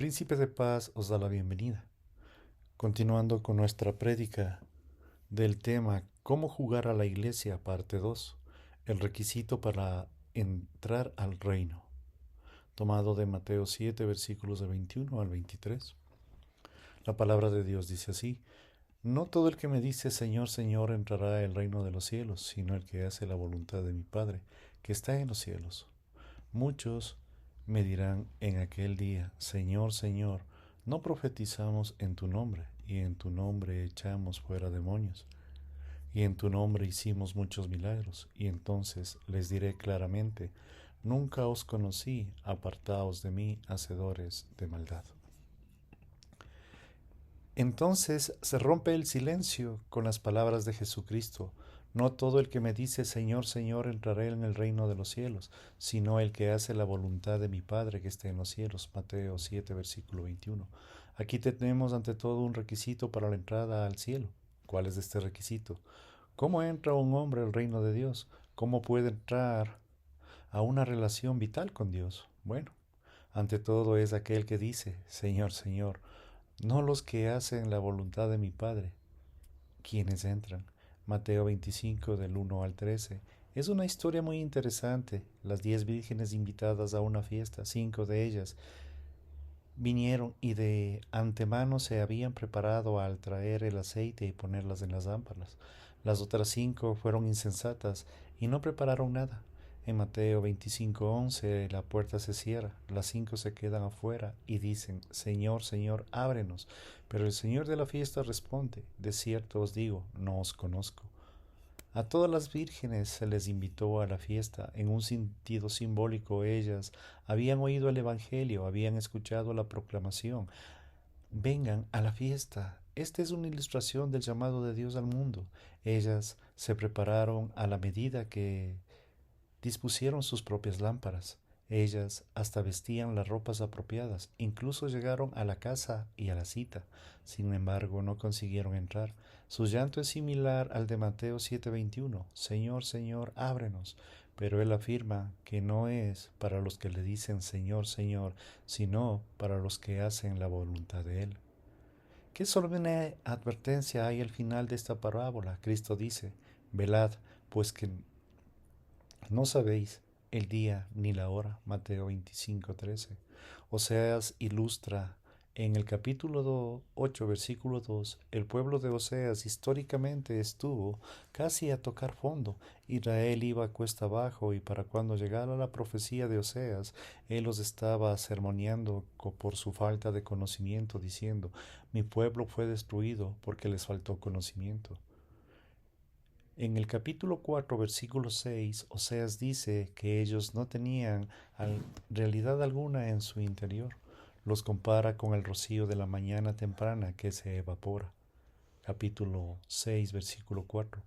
Príncipe de Paz os da la bienvenida, continuando con nuestra prédica del tema Cómo jugar a la iglesia, parte 2, el requisito para entrar al reino, tomado de Mateo 7, versículos de 21 al 23. La palabra de Dios dice así: No todo el que me dice Señor, Señor entrará al reino de los cielos, sino el que hace la voluntad de mi Padre, que está en los cielos. Muchos me dirán en aquel día, Señor, Señor, ¿no profetizamos en tu nombre, y en tu nombre echamos fuera demonios, y en tu nombre hicimos muchos milagros? Y entonces les diré claramente, nunca os conocí, apartaos de mí, hacedores de maldad. Entonces se rompe el silencio con las palabras de Jesucristo. No todo el que me dice Señor, Señor entrará en el reino de los cielos, sino el que hace la voluntad de mi Padre que está en los cielos. Mateo 7, versículo 21. Aquí tenemos ante todo un requisito para la entrada al cielo. ¿Cuál es este requisito? ¿Cómo entra un hombre al reino de Dios? ¿Cómo puede entrar a una relación vital con Dios? Bueno, ante todo es aquel que dice Señor, Señor, no los que hacen la voluntad de mi Padre, quienes entran. Mateo 25 del 1 al 13. Es una historia muy interesante. Las 10 vírgenes invitadas a una fiesta, 5 de ellas vinieron y de antemano se habían preparado al traer el aceite y ponerlas en las lámparas. Las otras 5 fueron insensatas y no prepararon nada. En Mateo 25:11 la puerta se cierra, las 5 se quedan afuera y dicen, Señor, Señor, ábrenos. Pero el Señor de la fiesta responde, de cierto os digo, no os conozco. A todas las vírgenes se les invitó a la fiesta. En un sentido simbólico, ellas habían oído el Evangelio, habían escuchado la proclamación. Vengan a la fiesta. Esta es una ilustración del llamado de Dios al mundo. Ellas se prepararon a la medida que dispusieron sus propias lámparas. Ellas hasta vestían las ropas apropiadas, incluso llegaron a la casa y a la cita. Sin embargo, no consiguieron entrar. Su llanto es similar al de Mateo 7:21. Señor, Señor, ábrenos. Pero él afirma que no es para los que le dicen Señor, Señor, sino para los que hacen la voluntad de él. ¿Qué solemne advertencia hay al final de esta parábola? Cristo dice, velad, pues que no sabéis el día ni la hora. Mateo 25:13. Oseas ilustra en el capítulo 8, versículo 2, el pueblo de Oseas históricamente estuvo casi a tocar fondo. Israel iba cuesta abajo y para cuando llegara la profecía de Oseas, él los estaba sermoneando por su falta de conocimiento, diciendo, mi pueblo fue destruido porque les faltó conocimiento. En el capítulo 4, versículo 6, Oseas dice que ellos no tenían realidad alguna en su interior. Los compara con el rocío de la mañana temprana que se evapora. Capítulo 6, versículo 4.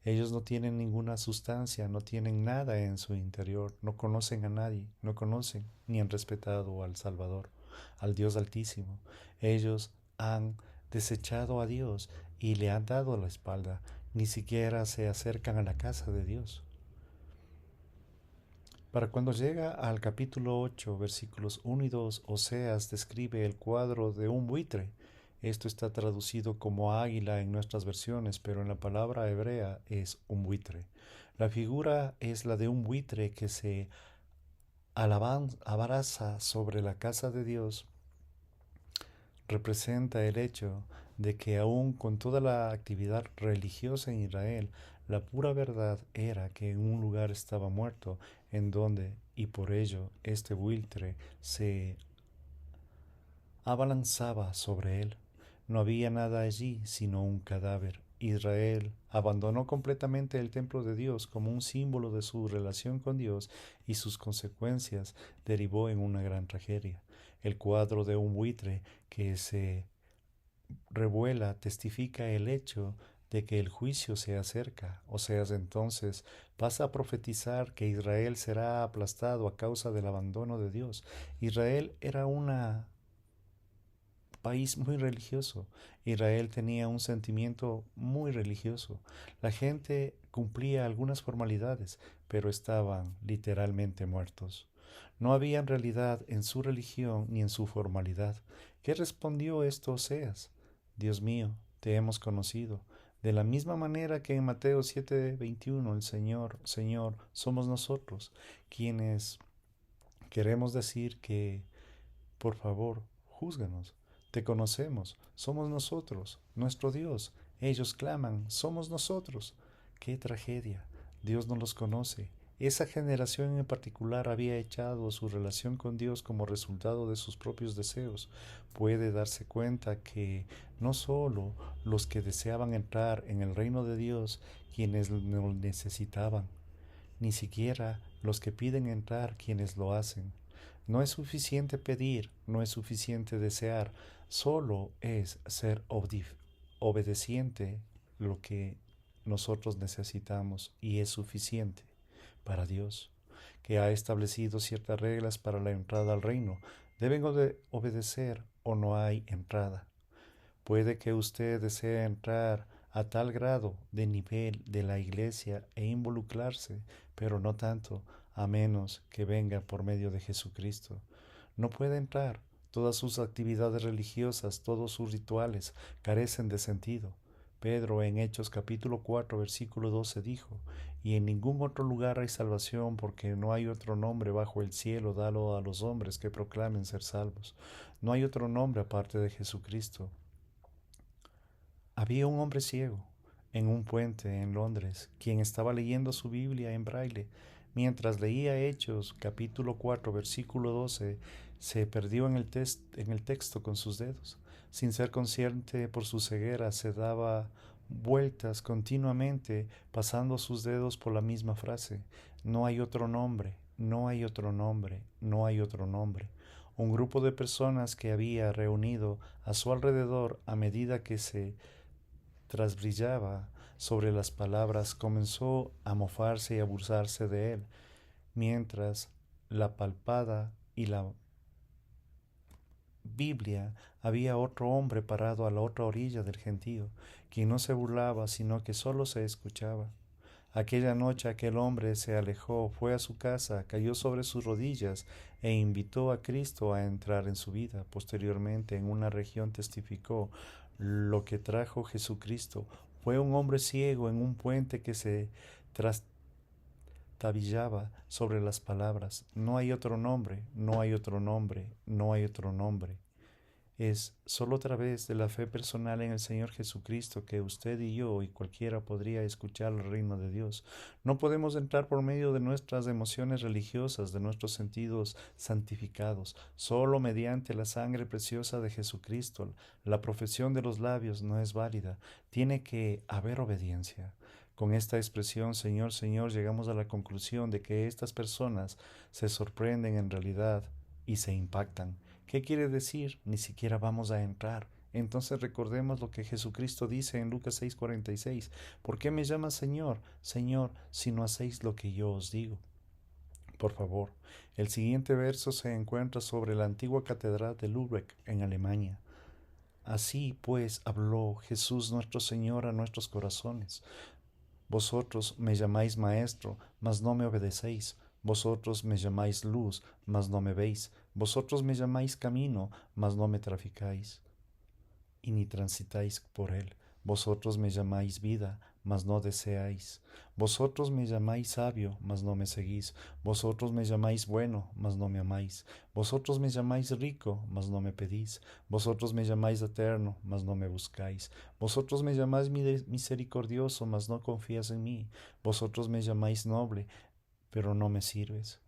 Ellos no tienen ninguna sustancia, no tienen nada en su interior, no conocen a nadie, no conocen ni han respetado al Salvador, al Dios Altísimo. Ellos han desechado a Dios y le han dado la espalda, ni siquiera se acercan a la casa de Dios. Para cuando llega al capítulo 8, versículos 1 y 2, Oseas describe el cuadro de un buitre. Esto está traducido como águila en nuestras versiones, pero en la palabra hebrea es un buitre. La figura es la de un buitre que se abraza sobre la casa de Dios. Representa el hecho de que aún con toda la actividad religiosa en Israel, la pura verdad era que un lugar estaba muerto, en donde, y por ello, este buitre se abalanzaba sobre él. No había nada allí sino un cadáver. Israel abandonó completamente el templo de Dios como un símbolo de su relación con Dios y sus consecuencias derivó en una gran tragedia. El cuadro de un buitre que se revuela testifica el hecho de que el juicio se acerca. Oseas entonces pasa a profetizar que Israel será aplastado a causa del abandono de Dios. Israel era un país muy religioso. Israel tenía un sentimiento muy religioso. La gente cumplía algunas formalidades, pero estaban literalmente muertos. No había en realidad en su religión ni en su formalidad. ¿Qué respondió esto Oseas? Dios mío, te hemos conocido. De la misma manera que en Mateo 7:21 el Señor, Señor, somos nosotros, quienes queremos decir que, por favor, júzganos. Te conocemos, somos nosotros, nuestro Dios. Ellos claman, somos nosotros. ¡Qué tragedia! Dios no los conoce. Esa generación en particular había echado su relación con Dios como resultado de sus propios deseos. Puede darse cuenta que no solo los que deseaban entrar en el reino de Dios, quienes lo necesitaban, ni siquiera los que piden entrar quienes lo hacen. No es suficiente pedir, no es suficiente desear, solo es ser obedeciente lo que nosotros necesitamos y es suficiente para Dios, que ha establecido ciertas reglas para la entrada al reino. Deben obedecer o no hay entrada. Puede que usted desee entrar a tal grado de nivel de la iglesia e involucrarse, pero no tanto, a menos que venga por medio de Jesucristo. No puede entrar. Todas sus actividades religiosas, todos sus rituales carecen de sentido. Pedro en Hechos capítulo 4 versículo 12 dijo, y en ningún otro lugar hay salvación porque no hay otro nombre bajo el cielo dado a los hombres que proclamen ser salvos. No hay otro nombre aparte de Jesucristo. Había un hombre ciego en un puente en Londres, quien estaba leyendo su Biblia en braille. Mientras leía Hechos capítulo 4 versículo 12, se perdió en el texto con sus dedos. Sin ser consciente por su ceguera, se daba vueltas continuamente, pasando sus dedos por la misma frase. No hay otro nombre, no hay otro nombre, no hay otro nombre. Un grupo de personas que había reunido a su alrededor a medida que se trasbrillaba sobre las palabras, comenzó a mofarse y a burlarse de él, mientras la palpada y la Biblia había otro hombre parado a la otra orilla del gentío, quien no se burlaba, sino que solo se escuchaba. Aquella noche aquel hombre se alejó, fue a su casa, cayó sobre sus rodillas e invitó a Cristo a entrar en su vida. Posteriormente, en una región testificó lo que trajo Jesucristo. Fue un hombre ciego en un puente que se trastabillaba sobre las palabras. No hay otro nombre, no hay otro nombre, no hay otro nombre. Es solo a través de la fe personal en el Señor Jesucristo que usted y yo y cualquiera podría escuchar el reino de Dios. No podemos entrar por medio de nuestras emociones religiosas, de nuestros sentidos santificados. Solo mediante la sangre preciosa de Jesucristo. La profesión de los labios no es válida. Tiene que haber obediencia. Con esta expresión, Señor, Señor, llegamos a la conclusión de que estas personas se sorprenden en realidad y se impactan. ¿Qué quiere decir? Ni siquiera vamos a entrar. Entonces recordemos lo que Jesucristo dice en Lucas 6:46. ¿Por qué me llamas Señor, Señor, si no hacéis lo que yo os digo? Por favor, el siguiente verso se encuentra sobre la antigua catedral de Lübeck, en Alemania. Así pues habló Jesús nuestro Señor a nuestros corazones. Vosotros me llamáis maestro, mas no me obedecéis. Vosotros me llamáis luz, mas no me veis. Vosotros me llamáis camino, mas no me traficáis, y ni transitáis por él. Vosotros me llamáis vida, mas no deseáis. Vosotros me llamáis sabio, mas no me seguís. Vosotros me llamáis bueno, mas no me amáis. Vosotros me llamáis rico, mas no me pedís. Vosotros me llamáis eterno, mas no me buscáis. Vosotros me llamáis misericordioso, mas no confías en mí. Vosotros me llamáis noble, pero no me sirves.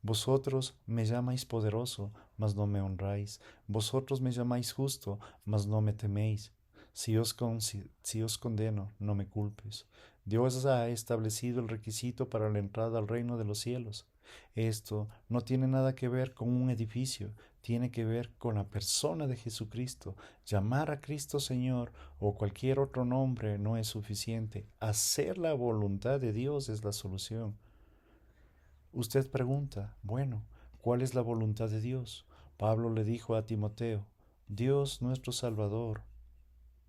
Vosotros me llamáis poderoso, mas no me honráis. Vosotros me llamáis justo, mas no me teméis. Si os condeno, no me culpes. Dios ha establecido el requisito para la entrada al reino de los cielos. Esto no tiene nada que ver con un edificio, tiene que ver con la persona de Jesucristo. Llamar a Cristo Señor o cualquier otro nombre no es suficiente. Hacer la voluntad de Dios es la solución. Usted pregunta, bueno, ¿cuál es la voluntad de Dios? Pablo le dijo a Timoteo, Dios nuestro Salvador,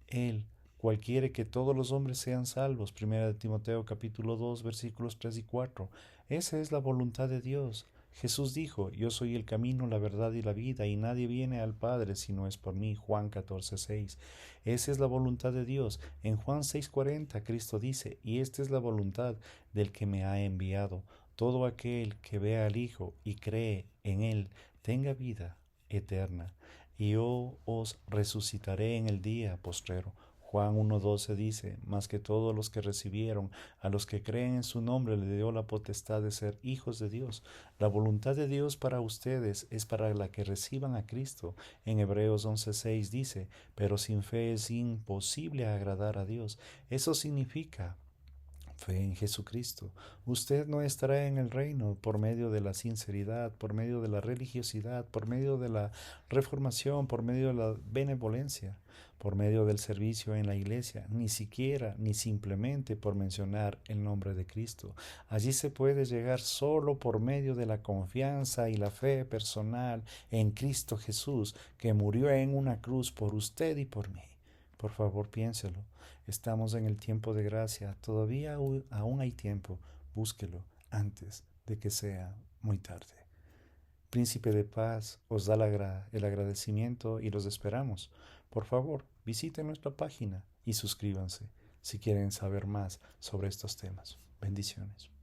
Él, cual quiere que todos los hombres sean salvos. Primera de Timoteo capítulo 2 versículos 3 y 4. Esa es la voluntad de Dios. Jesús dijo, yo soy el camino, la verdad y la vida, y nadie viene al Padre si no es por mí. Juan 14:6. Esa es la voluntad de Dios. En Juan 6:40 Cristo dice, y esta es la voluntad del que me ha enviado. Todo aquel que vea al Hijo y cree en Él tenga vida eterna, y yo os resucitaré en el día postrero. Juan 1:12 dice, mas que todos los que recibieron, a los que creen en su nombre, le dio la potestad de ser hijos de Dios. La voluntad de Dios para ustedes es para la que reciban a Cristo. En Hebreos 11:6 dice, pero sin fe es imposible agradar a Dios. Eso significa fe en Jesucristo. Usted no estará en el reino por medio de la sinceridad, por medio de la religiosidad, por medio de la reformación, por medio de la benevolencia, por medio del servicio en la iglesia, ni siquiera ni simplemente por mencionar el nombre de Cristo. Allí se puede llegar solo por medio de la confianza y la fe personal en Cristo Jesús, que murió en una cruz por usted y por mí. Por favor, piénselo. Estamos en el tiempo de gracia. Todavía aún hay tiempo. Búsquelo antes de que sea muy tarde. Príncipe de Paz os da el agradecimiento y los esperamos. Por favor, visiten nuestra página y suscríbanse si quieren saber más sobre estos temas. Bendiciones.